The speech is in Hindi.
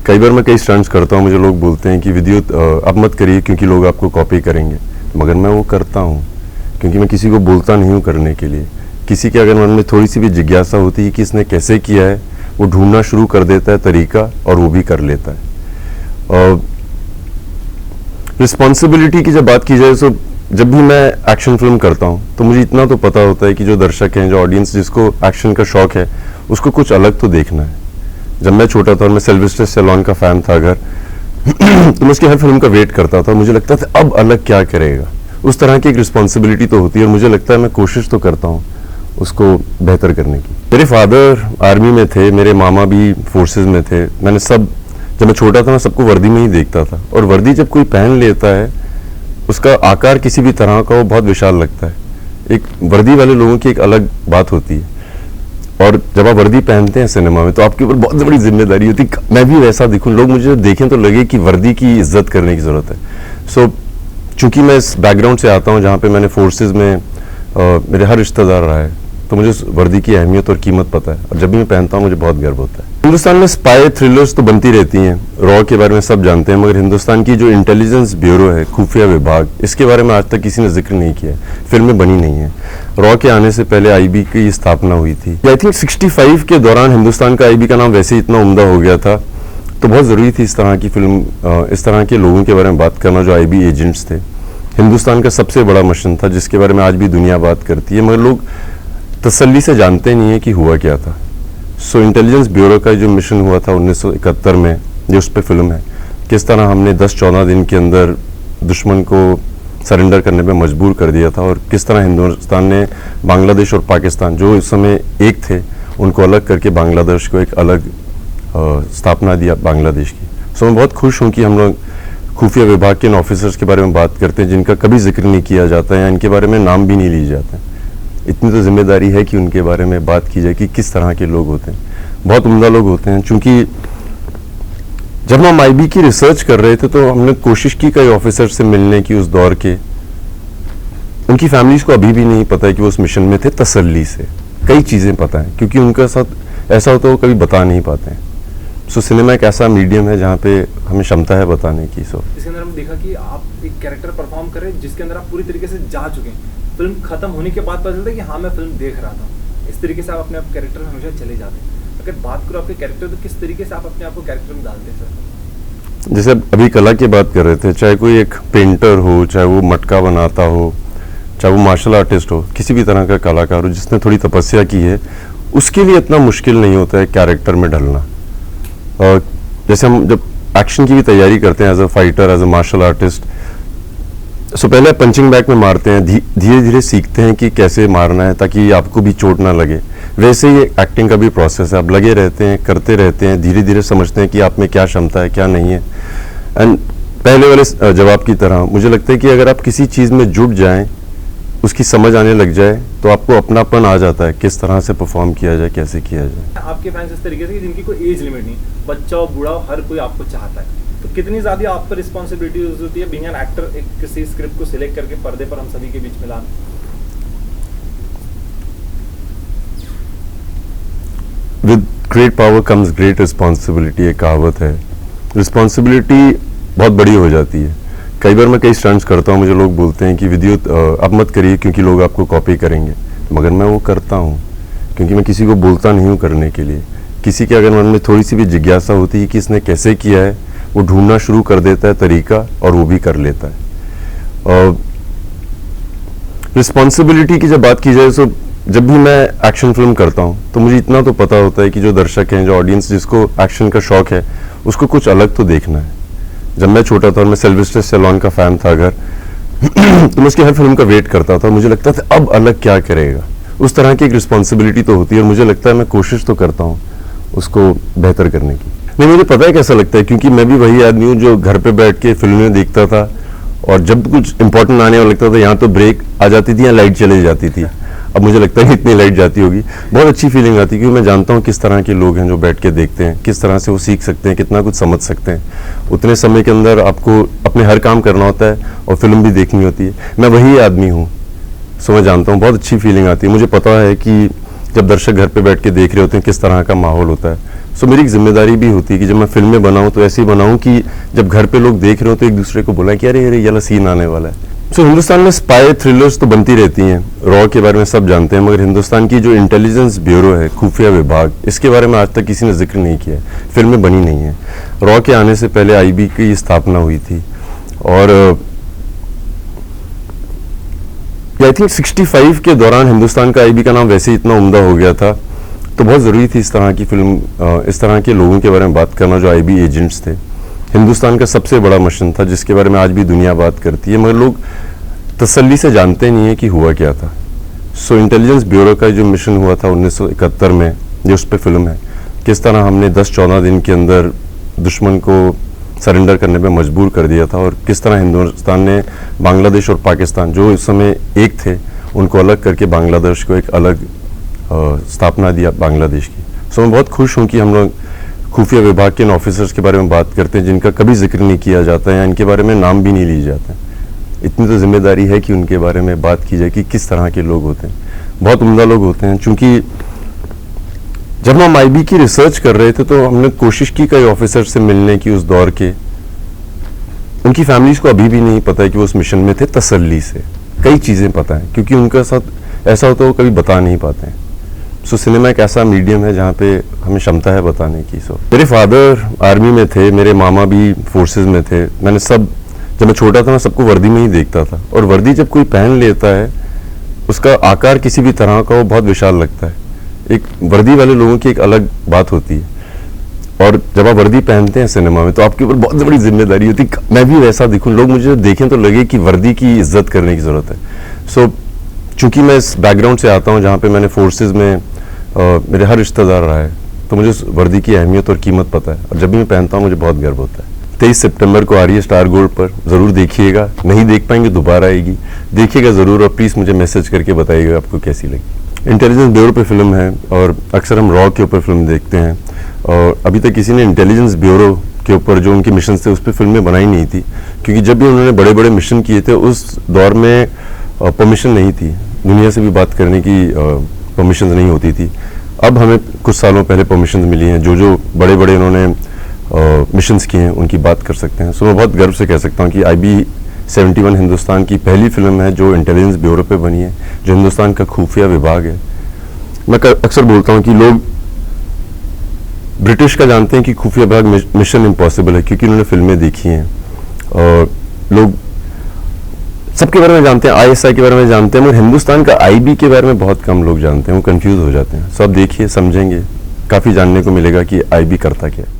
कई बार मैं कई स्टंट्स करता हूँ, मुझे लोग बोलते हैं कि वीडियो अब मत करिए क्योंकि लोग आपको कॉपी करेंगे, मगर मैं वो करता हूँ क्योंकि मैं किसी को बोलता नहीं हूँ करने के लिए। किसी के अगर मन में थोड़ी सी भी जिज्ञासा होती है कि इसने कैसे किया है, वो ढूंढना शुरू कर देता है तरीका और वो भी कर लेता है। रिस्पॉन्सिबिलिटी की जब बात की जाए तो जब भी मैं एक्शन फिल्म करता हूँ तो मुझे इतना तो पता होता है कि जो दर्शक हैं, जो ऑडियंस जिसको एक्शन का शौक है, उसको कुछ अलग तो देखना है। जब मैं छोटा था और मैं सिल्वेस्टर स्टैलोन का फैन था अगर तो मैं उसकी हर फिल्म का वेट करता था। मुझे लगता था अब अलग क्या करेगा, उस तरह की एक रिस्पॉन्सिबिलिटी तो होती है और मुझे लगता है मैं कोशिश तो करता हूँ उसको बेहतर करने की। मेरे फादर आर्मी में थे, मेरे मामा भी फोर्सेस में थे। मैंने जब मैं छोटा था मैं सबको वर्दी में ही देखता था, और वर्दी जब कोई पहन लेता है उसका आकार किसी भी तरह का वो बहुत विशाल लगता है। एक वर्दी वाले लोगों की एक अलग बात होती है, और जब आप वर्दी पहनते हैं सिनेमा में तो आपके ऊपर बहुत बड़ी जिम्मेदारी होती है मैं भी वैसा दिखूं, लोग मुझे देखें तो लगे कि वर्दी की इज्जत करने की जरूरत है। चूंकि मैं इस बैकग्राउंड से आता हूं जहां पे मैंने फोर्सेस में मेरे हर रिश्तेदार रहा है, तो मुझे उस वर्दी की अहमियत और कीमत पता है, और जब भी मैं पहनता हूं मुझे बहुत गर्व होता है। हिंदुस्तान में स्पाई थ्रिलर्स तो बनती रहती हैं, रॉ के बारे में सब जानते हैं, मगर हिंदुस्तान की जो इंटेलिजेंस ब्यूरो है, खुफिया विभाग, इसके बारे में आज तक किसी ने जिक्र नहीं किया, फिल्में बनी नहीं है। रॉ के आने से पहले आईबी की स्थापना हुई थी। आई थिंक 65 के दौरान हिंदुस्तान का आईबी का नाम वैसे ही इतना उम्दा हो गया था, तो बहुत ज़रूरी थी इस तरह की फिल्म, इस तरह के लोगों के बारे में बात करना जो आईबी एजेंट्स थे। हिंदुस्तान का सबसे बड़ा मिशन था जिसके बारे में आज भी दुनिया बात करती है, मगर लोग तसल्ली से जानते नहीं है कि हुआ क्या था। इंटेलिजेंस ब्यूरो का जो मिशन हुआ था 1971 में, जो उस पर फिल्म है, किस तरह हमने 10-14 दिन के अंदर दुश्मन को सरेंडर करने पे मजबूर कर दिया था, और किस तरह हिंदुस्तान ने बांग्लादेश और पाकिस्तान जो इस समय एक थे उनको अलग करके बांग्लादेश को एक अलग स्थापना दिया बांग्लादेश की। मैं बहुत खुश हूँ कि हम लोग खुफिया विभाग के इन ऑफिसर्स के बारे में बात करते हैं जिनका कभी जिक्र नहीं किया जाता है या इनके बारे में नाम भी नहीं लिए जाते हैं। इतनी तो जिम्मेदारी है कि उनके बारे में बात की जाए कि किस तरह के लोग होते हैं। बहुत उम्दा लोग होते हैं। चूंकि जब हम आईबी की रिसर्च कर रहे थे तो हमने कोशिश की कई ऑफिसर से मिलने की उस दौर के। उनकी फैमिलीज को अभी भी नहीं पता है कि वो उस मिशन में थे। तसल्ली से कई चीज़ें पता है क्योंकि उनके साथ ऐसा होता है वो कभी बता नहीं पाते हैं। सिनेमा एक ऐसा मीडियम है जहाँ पे हमें क्षमता है बताने की। इसके अंदर हमने देखा कि आप एक कैरेक्टर परफॉर्म कर रहे हैं जिसके अंदर आप पूरी तरीके से जा चुके हैं। फिल्म खत्म होने के बाद पता चलता है कि हाँ मैं फिल्म देख रहा था। इस तरीके से आप अपने आप कैरेक्टर में हमेशा चले जाते हैं। अगर बात करो आपके कैरेक्टर, तो किस तरीके से आप अपने आप को कैरेक्टर में डालते हैं सर? जैसे अभी कला की बात कर रहे थे, चाहे कोई एक पेंटर हो, चाहे वो मटका बनाता हो, चाहे वो मार्शल आर्टिस्ट हो, किसी भी तरह का कलाकार हो जिसने थोड़ी तपस्या की है, उसके लिए इतना मुश्किल नहीं होता है कैरेक्टर में ढलना। और जैसे हम जब एक्शन की भी तैयारी करते हैं as a fighter, as a martial artist, पहले पंचिंग बैग में मारते हैं, धीरे धीरे सीखते हैं कि कैसे मारना है ताकि आपको भी चोट ना लगे। वैसे ही एक्टिंग का भी प्रोसेस है, आप लगे रहते हैं, करते रहते हैं, धीरे धीरे समझते हैं कि आप में क्या क्षमता है क्या नहीं है। एंड पहले वाले जवाब की तरह मुझे लगता है कि अगर आप किसी चीज़ में जुट जाएं, उसकी समझ आने लग जाए तो आपको अपनापन आ जाता है किस तरह से परफॉर्म किया जाए, कैसे किया जाए। आपके फैंस इस तरीके से जिनकी कोई एज लिमिट नहीं, बच्चा हो बूढ़ा हो, हर कोई आपको चाहता है, तो कितनी ज़्यादा आप पर रिस्पॉन्सिबिलिटी होती है बीइंग एन एक्टर, एक किसी स्क्रिप्ट को सिलेक्ट करके पर्दे पर हम सभी के बीच में लाना? With great power comes great responsibility, एक कहावत है। रिस्पॉन्सिबिलिटी बहुत बड़ी हो जाती है। कई बार मैं कई स्टंट्स करता हूँ, मुझे लोग बोलते हैं कि वीडियो अब मत करिए क्योंकि लोग आपको कॉपी करेंगे, मगर मैं वो करता हूँ क्योंकि मैं किसी को बोलता नहीं हूँ करने के लिए। किसी के अगर मन में थोड़ी सी भी जिज्ञासा होती है कि इसने कैसे किया है, वो ढूंढना शुरू कर देता है तरीका और वो भी कर लेता है। रिस्पॉन्सिबिलिटी की जब बात की जाए तो जब भी मैं एक्शन फिल्म करता हूँ तो मुझे इतना तो पता होता है कि जो दर्शक हैं, जो ऑडियंस जिसको एक्शन का शौक है, उसको कुछ अलग तो देखना है। जब मैं छोटा था और मैं सिल्वेस्टर स्टैलोन का फैन था अगर तो मैं उसकी हर फिल्म का वेट करता था। मुझे लगता था अब अलग क्या करेगा, उस तरह की एक रिस्पॉन्सिबिलिटी तो होती है, और मुझे लगता है मैं कोशिश तो करता हूँ उसको बेहतर करने की। नहीं, मुझे पता है कैसा लगता है क्योंकि मैं भी वही आदमी हूँ जो घर पे बैठ के फिल्में देखता था, और जब कुछ इंपॉर्टेंट आने वाला लगता था यहाँ तो ब्रेक आ जाती थी या लाइट चली जाती थी। अब मुझे लगता है कि इतनी लाइट जाती होगी, बहुत अच्छी फीलिंग आती है क्योंकि मैं जानता हूँ किस तरह के लोग हैं जो बैठ के देखते हैं, किस तरह से वो सीख सकते हैं, कितना कुछ समझ सकते हैं। उतने समय के अंदर आपको अपने हर काम करना होता है और फिल्म भी देखनी होती है। मैं वही आदमी हूँ, मैं जानता हूँ, बहुत अच्छी फीलिंग आती है। मुझे पता है कि जब दर्शक घर पे बैठ के देख रहे होते हैं किस तरह का माहौल होता है, सो मेरी एक जिम्मेदारी भी होती है कि जब मैं फिल्में बनाऊं तो ऐसे ही बनाऊं कि जब घर पे लोग देख रहे हो तो एक दूसरे को बोला कि अरे अरे ये वाला सीन आने वाला है। सो हिंदुस्तान में स्पाई थ्रिलर्स तो बनती रहती हैं, रॉ के बारे में सब जानते हैं, मगर हिंदुस्तान की जो इंटेलिजेंस ब्यूरो है, खुफिया विभाग, इसके बारे में आज तक किसी ने जिक्र नहीं किया है, फिल्में बनी नहीं है। रॉ के आने से पहले आईबी की स्थापना हुई थी और आई थिंक 65 के दौरान हिंदुस्तान का आईबी का नाम वैसे ही इतना उम्दा हो गया था, तो बहुत ज़रूरी थी इस तरह की फिल्म, इस तरह के लोगों के बारे में बात करना जो आईबी एजेंट्स थे। हिंदुस्तान का सबसे बड़ा मिशन था जिसके बारे में आज भी दुनिया बात करती है, मगर लोग तसल्ली से जानते नहीं है कि हुआ क्या था। सो इंटेलिजेंस ब्यूरो का जो मिशन हुआ था 1971 में, जो उस पर फिल्म है, किस तरह हमने 10-14 दिन के अंदर दुश्मन को सरेंडर करने पे मजबूर कर दिया था और किस तरह हिंदुस्तान ने बांग्लादेश और पाकिस्तान जो इस समय एक थे उनको अलग करके बांग्लादेश को एक अलग स्थापना दिया बांग्लादेश की। सो मैं बहुत खुश हूँ कि हम लोग खुफिया विभाग के इन ऑफिसर्स के बारे में बात करते हैं जिनका कभी जिक्र नहीं किया जाता है या इनके बारे में नाम भी नहीं लिए जाते हैं। इतनी तो जिम्मेदारी है कि उनके बारे में बात की जाए कि किस तरह के लोग होते हैं। बहुत उम्दा लोग होते हैं। चूँकि जब हम आईबी की रिसर्च कर रहे थे तो हमने कोशिश की कई ऑफिसर से मिलने की उस दौर के। उनकी फैमिलीज को अभी भी नहीं पता है कि वो उस मिशन में थे, तसल्ली से कई चीज़ें पता है क्योंकि उनका साथ ऐसा होता है वो कभी बता नहीं पाते हैं। सो सिनेमा एक ऐसा मीडियम है जहाँ पे हमें क्षमता है बताने की। सो मेरे फादर आर्मी में थे, मेरे मामा भी फोर्सेस में थे। मैंने जब मैं छोटा था मैं सबको वर्दी में ही देखता था, और वर्दी जब कोई पहन लेता है उसका आकार किसी भी तरह का वो बहुत विशाल लगता है। एक वर्दी वाले लोगों की एक अलग बात होती है, और जब आप वर्दी पहनते हैं सिनेमा में तो आपके ऊपर बहुत बड़ी जिम्मेदारी होती है मैं भी वैसा दिखूं, लोग मुझे देखें तो लगे कि वर्दी की इज्जत करने की ज़रूरत है। सो चूँकि मैं इस बैकग्राउंड से आता हूँ जहाँ पे मैंने फोर्सेस में मेरे हर रिश्तेदार रहा है, तो मुझे उस वर्दी की अहमियत और कीमत पता है, और जब भी मैं पहनता हूँ मुझे बहुत गर्व होता है। 23 सितंबर को आ रही है स्टार गोल्ड पर, ज़रूर देखिएगा। नहीं देख पाएंगे दोबारा आएगी, देखिएगा ज़रूर, और प्लीज़ मुझे मैसेज करके बताइएगा आपको कैसी लगी। इंटेलिजेंस ब्यूरो पे फिल्म है और अक्सर हम रॉ के ऊपर फिल्म देखते हैं, और अभी तक किसी ने इंटेलिजेंस ब्यूरो के ऊपर जो उनके मिशन थे उस पर फिल्में बनाई नहीं थी, क्योंकि जब भी उन्होंने बड़े बड़े मिशन किए थे उस दौर में परमिशन नहीं थी, दुनिया से भी बात करने की परमिशन नहीं होती थी। अब हमें कुछ सालों पहले परमिशन मिली हैं, जो बड़े बड़े उन्होंने मिशंस किए हैं उनकी बात कर सकते हैं। सो मैं बहुत गर्व से कह सकता हूँ कि IB 71 हिंदुस्तान की पहली फिल्म है जो इंटेलिजेंस ब्यूरो पे बनी है, जो हिंदुस्तान का खुफिया विभाग है। मैं अक्सर बोलता हूँ कि लोग ब्रिटिश का जानते हैं कि खुफिया विभाग मिशन इम्पॉसिबल है क्योंकि उन्होंने फिल्में देखी हैं, और लोग सबके बारे में जानते हैं, ISI के बारे में जानते हैं, मगर हिंदुस्तान का IB के बारे में बहुत कम लोग जानते हैं, वो कंफ्यूज हो जाते हैं। सो आप देखिए, समझेंगे, काफ़ी जानने को मिलेगा कि IB करता क्या है।